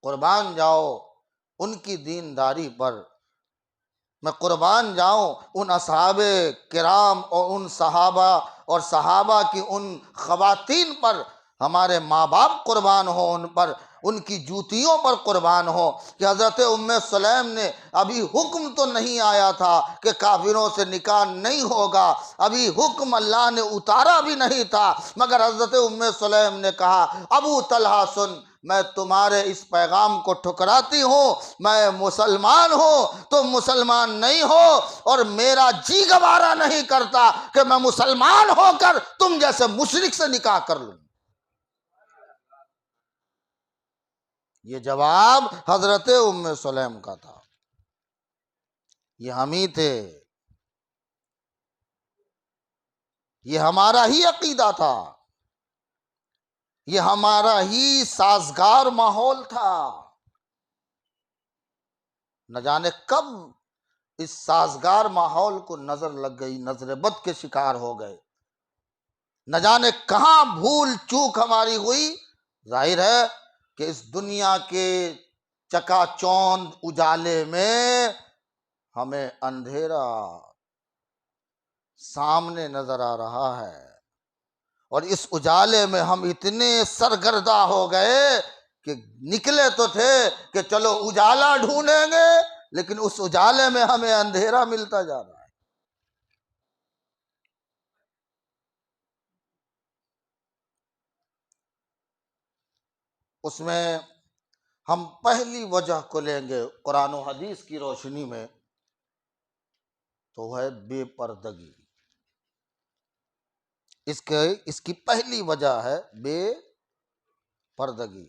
قربان جاؤ ان کی دینداری پر، میں قربان جاؤں ان اصحاب کرام اور ان صحابہ اور صحابہ کی ان خواتین پر، ہمارے ماں باپ قربان ہو ان پر، ان کی جوتیوں پر قربان ہو کہ حضرت ام سلیم نے ابھی حکم تو نہیں آیا تھا کہ کافروں سے نکاح نہیں ہوگا، ابھی حکم اللہ نے اتارا بھی نہیں تھا، مگر حضرت ام سلیم نے کہا ابو طلحہ سن، میں تمہارے اس پیغام کو ٹھکراتی ہوں، میں مسلمان ہوں، تم مسلمان نہیں ہو، اور میرا جی گوارا نہیں کرتا کہ میں مسلمان ہو کر تم جیسے مشرک سے نکاح کر لوں۔ یہ جواب حضرت ام سلیم کا تھا، یہ ہم ہی تھے، یہ ہمارا ہی عقیدہ تھا، یہ ہمارا ہی سازگار ماحول تھا۔ نہ جانے کب اس سازگار ماحول کو نظر لگ گئی، نظر بد کے شکار ہو گئے، نہ جانے کہاں بھول چوک ہماری ہوئی۔ ظاہر ہے کہ اس دنیا کے چکا چوند اجالے میں ہمیں اندھیرا سامنے نظر آ رہا ہے، اور اس اجالے میں ہم اتنے سرگرداں ہو گئے کہ نکلے تو تھے کہ چلو اجالا ڈھونڈیں گے، لیکن اس اجالے میں ہمیں اندھیرا ملتا جا رہا ہے۔ اس میں ہم پہلی وجہ کو لیں گے قرآن و حدیث کی روشنی میں، تو ہے بے پردگی۔ اس کی پہلی وجہ ہے بے پردگی۔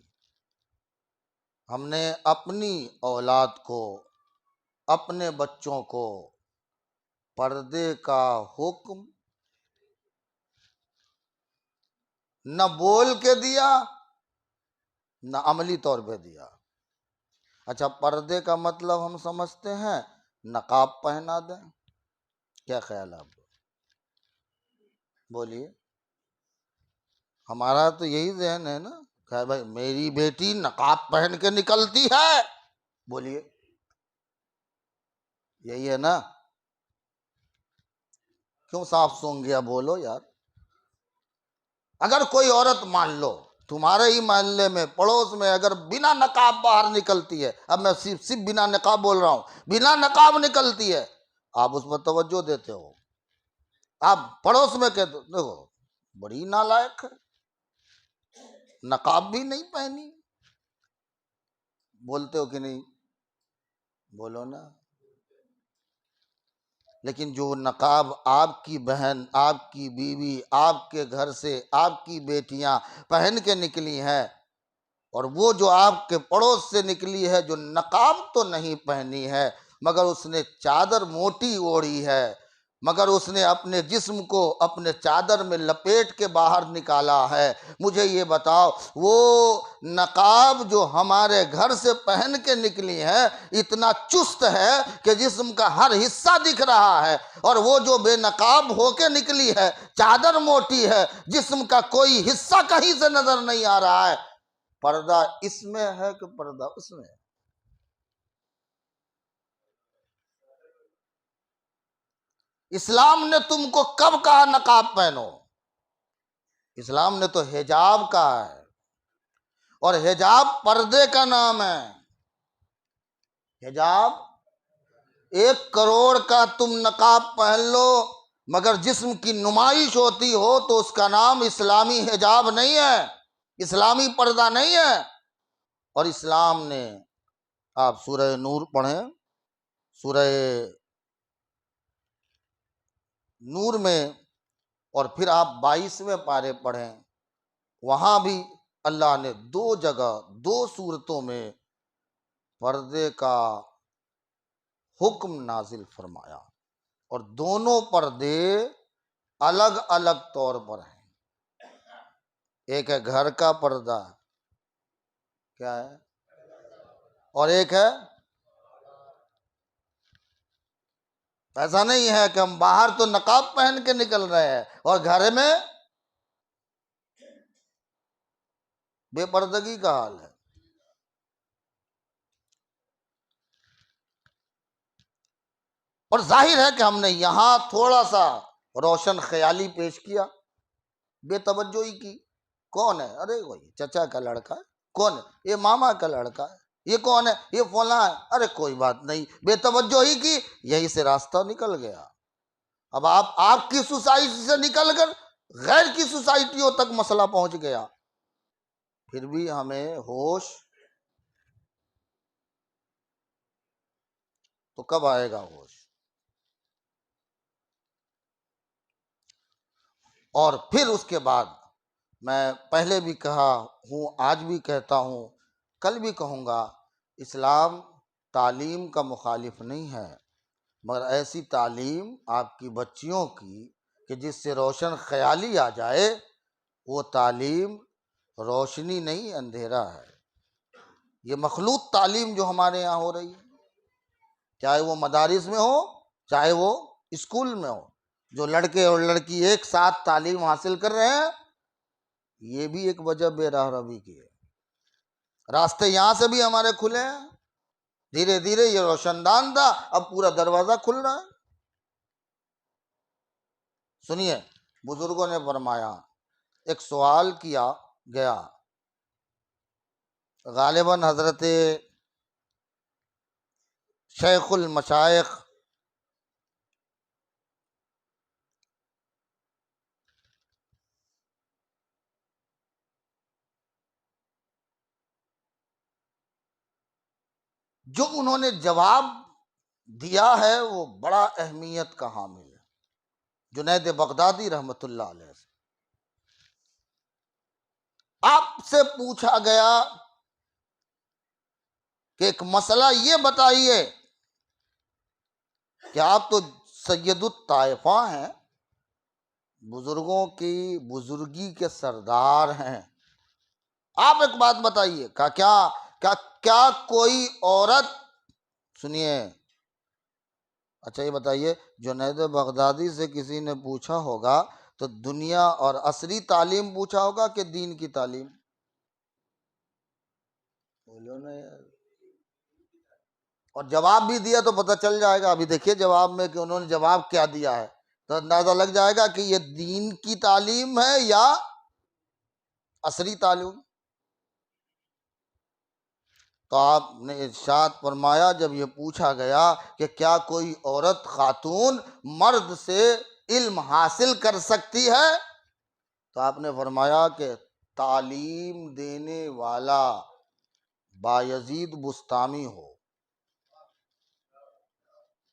ہم نے اپنی اولاد کو، اپنے بچوں کو پردے کا حکم نہ بول کے دیا، نہ عملی طور پہ دیا۔ اچھا، پردے کا مطلب ہم سمجھتے ہیں نقاب پہنا دیں، کیا خیال ہے آپ کو؟ بولیے، ہمارا تو یہی ذہن ہے نا کہ بھائی میری بیٹی نقاب پہن کے نکلتی ہے، بولیے یہی ہے نا؟ کیوں صاف سونگ گیا بولو یار۔ اگر کوئی عورت مان لو تمہارے ہی محلے میں پڑوس میں اگر بنا نقاب باہر نکلتی ہے، اب میں صرف بنا نقاب بول رہا ہوں، بنا نقاب نکلتی ہے، آپ اس پر توجہ دیتے ہو؟ آپ پڑوس میں کہتے ہو دیکھو بڑی نالائق ہے، نقاب بھی نہیں پہنی، بولتے ہو کہ نہیں؟ بولو نا۔ لیکن جو نقاب آپ کی بہن، آپ کی بیوی، آپ کے گھر سے آپ کی بیٹیاں پہن کے نکلی ہیں، اور وہ جو آپ کے پڑوس سے نکلی ہے جو نقاب تو نہیں پہنی ہے مگر اس نے چادر موٹی اوڑھی ہے، مگر اس نے اپنے جسم کو اپنے چادر میں لپیٹ کے باہر نکالا ہے، مجھے یہ بتاؤ وہ نقاب جو ہمارے گھر سے پہن کے نکلی ہے اتنا چست ہے کہ جسم کا ہر حصہ دکھ رہا ہے، اور وہ جو بے نقاب ہو کے نکلی ہے چادر موٹی ہے، جسم کا کوئی حصہ کہیں سے نظر نہیں آ رہا ہے۔ پردہ اس میں ہے کہ پردہ اس میں ہے؟ اسلام نے تم کو کب کہا نقاب پہنو؟ اسلام نے تو حجاب کہا ہے، اور حجاب پردے کا نام ہے۔ حجاب 1 کروڑ کا تم نقاب پہن لو مگر جسم کی نمائش ہوتی ہو تو اس کا نام اسلامی حجاب نہیں ہے، اسلامی پردہ نہیں ہے۔ اور اسلام نے، آپ سورہ نور پڑھیں، سورہ نور میں، اور پھر آپ 22ویں پارے پڑھیں، وہاں بھی اللہ نے 2 جگہ 2 صورتوں میں پردے کا حکم نازل فرمایا، اور دونوں پردے الگ الگ طور پر ہیں۔ ایک ہے گھر کا پردہ، کیا ہے؟ اور ایک ہے، ایسا نہیں ہے کہ ہم باہر تو نقاب پہن کے نکل رہے ہیں اور گھر میں بے پردگی کا حال ہے۔ اور ظاہر ہے کہ ہم نے یہاں تھوڑا سا روشن خیالی پیش کیا، بے توجہی کی۔ کون ہے؟ ارے وہی چچا کا لڑکا ہے۔ کون ہے؟ یہ ماما کا لڑکا ہے۔ یہ کون ہے؟ یہ فلاں ہے۔ ارے کوئی بات نہیں، بے توجہی کی، یہی سے راستہ نکل گیا۔ اب آپ کی سوسائٹی سے نکل کر غیر کی سوسائٹیوں تک مسئلہ پہنچ گیا، پھر بھی ہمیں ہوش تو کب آئے گا ہوش؟ اور پھر اس کے بعد میں پہلے بھی کہا ہوں، آج بھی کہتا ہوں، کل بھی کہوں گا، اسلام تعلیم کا مخالف نہیں ہے، مگر ایسی تعلیم آپ کی بچیوں کی کہ جس سے روشن خیالی آ جائے، وہ تعلیم روشنی نہیں، اندھیرا ہے۔ یہ مخلوط تعلیم جو ہمارے یہاں ہو رہی ہے، چاہے وہ مدارس میں ہو، چاہے وہ اسکول میں ہو، جو لڑکے اور لڑکی ایک ساتھ تعلیم حاصل کر رہے ہیں، یہ بھی ایک وجہ بے راہ روی کی ہے۔ راستے یہاں سے بھی ہمارے کھلے ہیں، دھیرے دھیرے یہ روشن دان تھا، اب پورا دروازہ کھل رہا ہے۔ سنیے، بزرگوں نے فرمایا، ایک سوال کیا گیا، غالباً حضرت شیخ المشائخ جو انہوں نے جواب دیا ہے وہ بڑا اہمیت کا حامل ہے، جنید بغدادی رحمۃ اللہ علیہ سے۔ آپ سے پوچھا گیا کہ ایک مسئلہ یہ بتائیے کہ آپ تو سید الطائفہ ہیں، بزرگوں کی بزرگی کے سردار ہیں، آپ ایک بات بتائیے، کیا کوئی عورت، سنیے، اچھا یہ بتائیے، جنید بغدادی سے کسی نے پوچھا ہوگا تو دنیا اور عصری تعلیم پوچھا ہوگا کہ دین کی تعلیم؟ بولو نا یار۔ اور جواب بھی دیا تو پتہ چل جائے گا، ابھی دیکھیے جواب میں کہ انہوں نے جواب کیا دیا ہے، تو اندازہ لگ جائے گا کہ یہ دین کی تعلیم ہے یا عصری تعلیم۔ تو آپ نے ارشاد فرمایا، جب یہ پوچھا گیا کہ کیا کوئی عورت خاتون مرد سے علم حاصل کر سکتی ہے، تو آپ نے فرمایا کہ تعلیم دینے والا بایزید بستامی ہو۔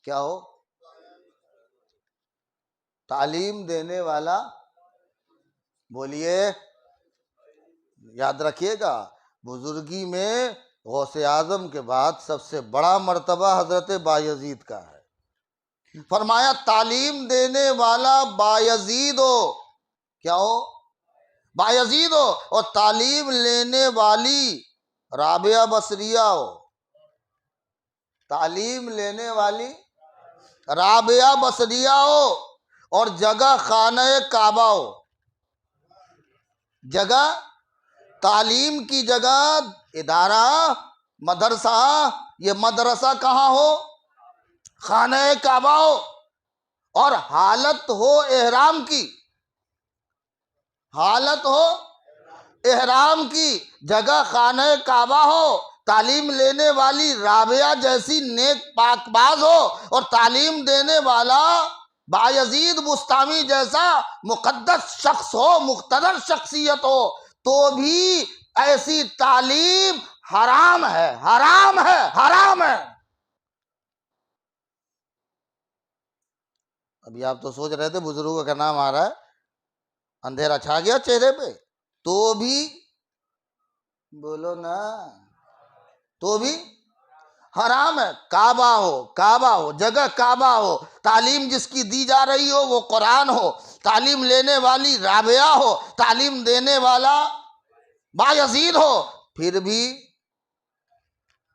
کیا ہو؟ تعلیم دینے والا، بولیے، یاد رکھیے گا، بزرگی میں غوث اعظم کے بعد سب سے بڑا مرتبہ حضرت بایزید کا ہے۔ فرمایا تعلیم دینے والا بایزید ہو۔ کیا ہو؟ بایزید ہو، اور تعلیم لینے والی رابعہ بصریہ ہو۔ تعلیم لینے والی رابعہ بصریہ ہو، اور جگہ خانہ کعبہ ہو۔ جگہ، تعلیم کی جگہ، ادارہ، مدرسہ، یہ مدرسہ کہاں ہو؟ خانہ کعبہ ہو، اور حالت ہو احرام کی، حالت ہو احرام کی، جگہ خانہ کعبہ ہو، تعلیم لینے والی رابعہ جیسی نیک پاک باز ہو، اور تعلیم دینے والا بایزید بستامی جیسا مقدس شخص ہو، مقتدر شخصیت ہو، تو بھی ایسی تعلیم حرام ہے، حرام ہے، حرام ہے۔ ابھی آپ تو سوچ رہے تھے بزرگوں کا نام آ رہا ہے، اندھیرا چھا گیا چہرے پہ، تو بھی، بولو نا، تو بھی حرام ہے۔ کعبہ ہو، کعبہ ہو، جگہ کعبہ ہو، تعلیم جس کی دی جا رہی ہو وہ قرآن ہو، تعلیم لینے والی رابعہ ہو، تعلیم دینے والا بایزید ہو، پھر بھی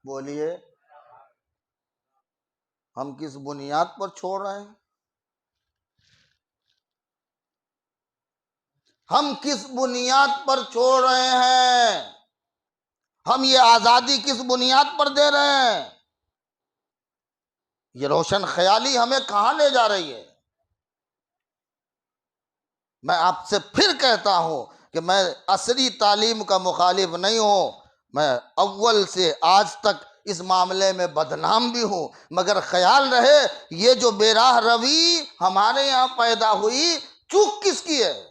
بولیے ہم کس بنیاد پر چھوڑ رہے ہیں؟ ہم کس بنیاد پر چھوڑ رہے ہیں؟ ہم یہ آزادی کس بنیاد پر دے رہے ہیں؟ یہ روشن خیالی ہمیں کہاں لے جا رہی ہے؟ میں آپ سے پھر کہتا ہوں کہ میں عصری تعلیم کا مخالف نہیں ہوں، میں اول سے آج تک اس معاملے میں بدنام بھی ہوں، مگر خیال رہے یہ جو بے راہ روی ہمارے یہاں پیدا ہوئی، چوک کس کی ہے؟